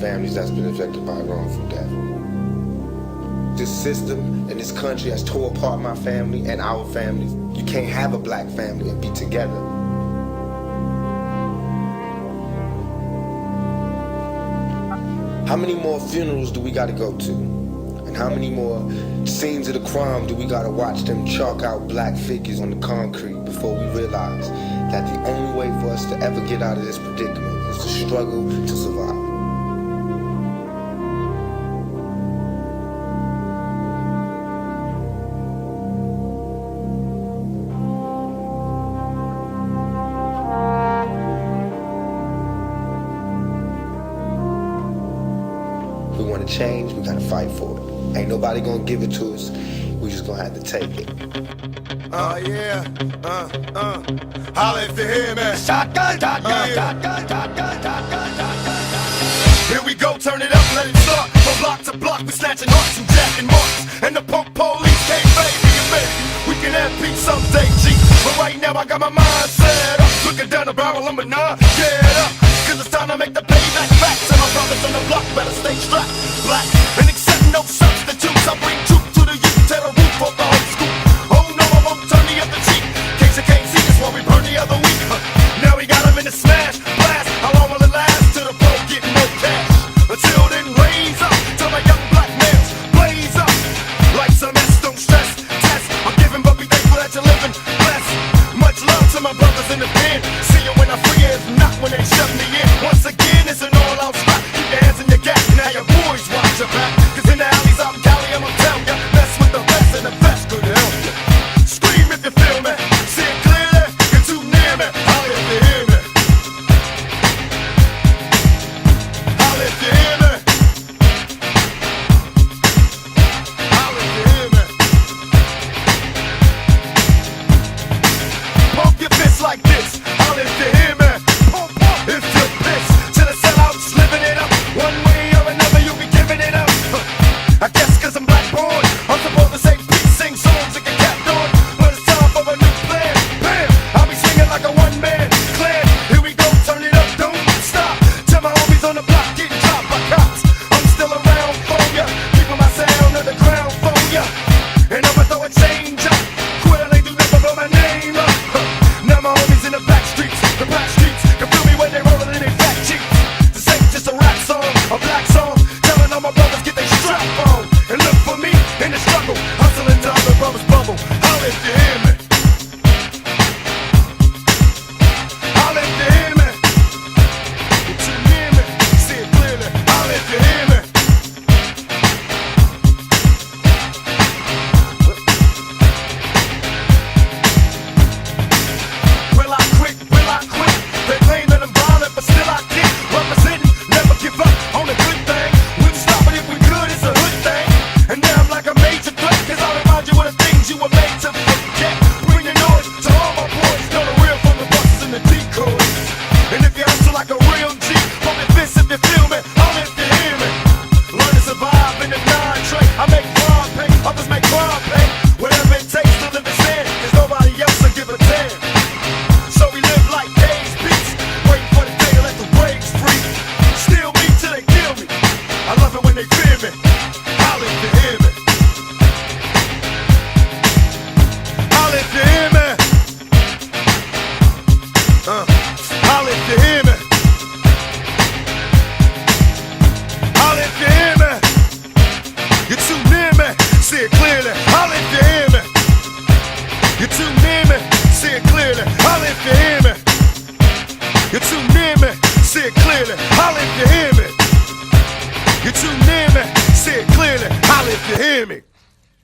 families that's been affected by wrongful death. This system and this country has tore apart my family and our families. You can't have a black family and be together. How many more funerals do we gotta go to? And how many more scenes of the crime do we gotta watch them chalk out black figures on the concrete before we realize that the only way for us to ever get out of this predicament is to struggle to survive? If we want to change, we gotta fight for it. Ain't nobody gonna give it to us. We just gonna have to take it. Yeah. Holla if you hear me. Here we go, turn it up, let it start. From block to block, we snatching hearts and jacking marks. And the punk police can't baby you, baby. We can have peace someday, G. But right now I got my mind set up. Looking down the barrel of my nine, get up. Cause it's time to make the payback back. To my brothers on the block, better stay strapped. Black and accept no substitutes. I bring truth to the youth, tear the roof off the whole school. Oh no, I won't turn the other cheek. Case you can't see, that's why we burn the other week. Now we got them in the smash, blast. How long will it last? Till the pro get no cash. Until then, raise up. Till my young black males blaze up. Like some S, don't stress, test. I'm giving, but be thankful that you're living. Bless. Much love to my brothers in the pen. See you when I free, if not when they shut me in. Once again, it's an all-out spot. Keep your hands in your gap. Now your boys watch your back. Cause in the alleys out in Cali, I'ma tell ya, mess with the best and the best could help ya. Scream if you feel me. See it clearly, you're too near me. Holla if you hear me. Holla if you hear me. Holla if you hear me. Pump your fist like this. Holla if you hear me. Pump if you're pissed. To the sellouts, living it up. One way or another, you'll be giving it up. I guess cause I'm black born, I'm supposed to say peace, sing songs and get capped on. But it's time for a new plan. Bam! I'll be singing like a one-man clan. Here we go, turn it up, don't stop. Tell my homies on the block getting dropped by cops. I'm still around for ya, keeping my sound underground for ya. And I'ma throw a change up. Quit, they do never blow my name up. Now my homies in the back streets can feel me when they rollin' in their fat cheeks. This ain't just a rap song, a black song. Telling all my brothers get they strap on. And look for me in the struggle, hustling till other brothers bubble. Holla if you hear me. Holla if you hear me. You're too near me, see it clearly. Holla if you hear me. Will I quit? Will I quit? They claim that I'm violent, but still I kick. Representing, never give up on a good thing. Wouldn't stop it if we could, it's a hood thing. And now I'm like a major threat, cause I remind you of the things you were made to forget. Bring the noise to all my boys, know the real from the buses and the decoys. And if you hustle like a real G, pump your fist if you feel me, holla if you hear me. Learn to survive in the non-trade. I make crime pay, others make crime pay. Whatever it takes to live in sin, cause nobody else will give a damn. So we live like days, beats, waiting for the day to let the waves free. Steal me till they kill me. I love it when they fear me. Holla if you hear me. Holla if you hear me. Holla if you hear me. Holla if you hear me. You're too near me, see it clearly. Holla if you hear me. You're too near me, see it clearly. Holla if you hear me. You're too near me, see it clearly. Holla if you hear me. You're too near me, see it clearly. Holla if you hear me.